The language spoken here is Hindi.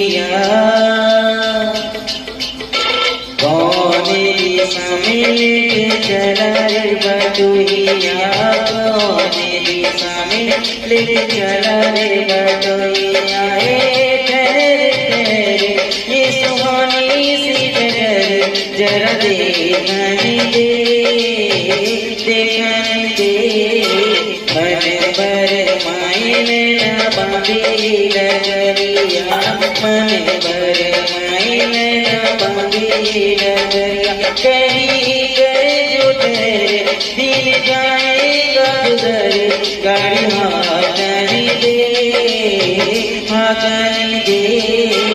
बटुहिया कौने दिशा में लेके चला रे बटुहिया कौने दिशा में लेके चला रे बटुहिया ठहरे ठहरे ये सुहानी सी डगर जरा देखने दे मन भर मायने न बांधी डगरिया मन भर मायने न बांधी डगरिया कहीं गए जो तेरे दिल जाएगा गुजर गाड़ी हाँ दे हाँ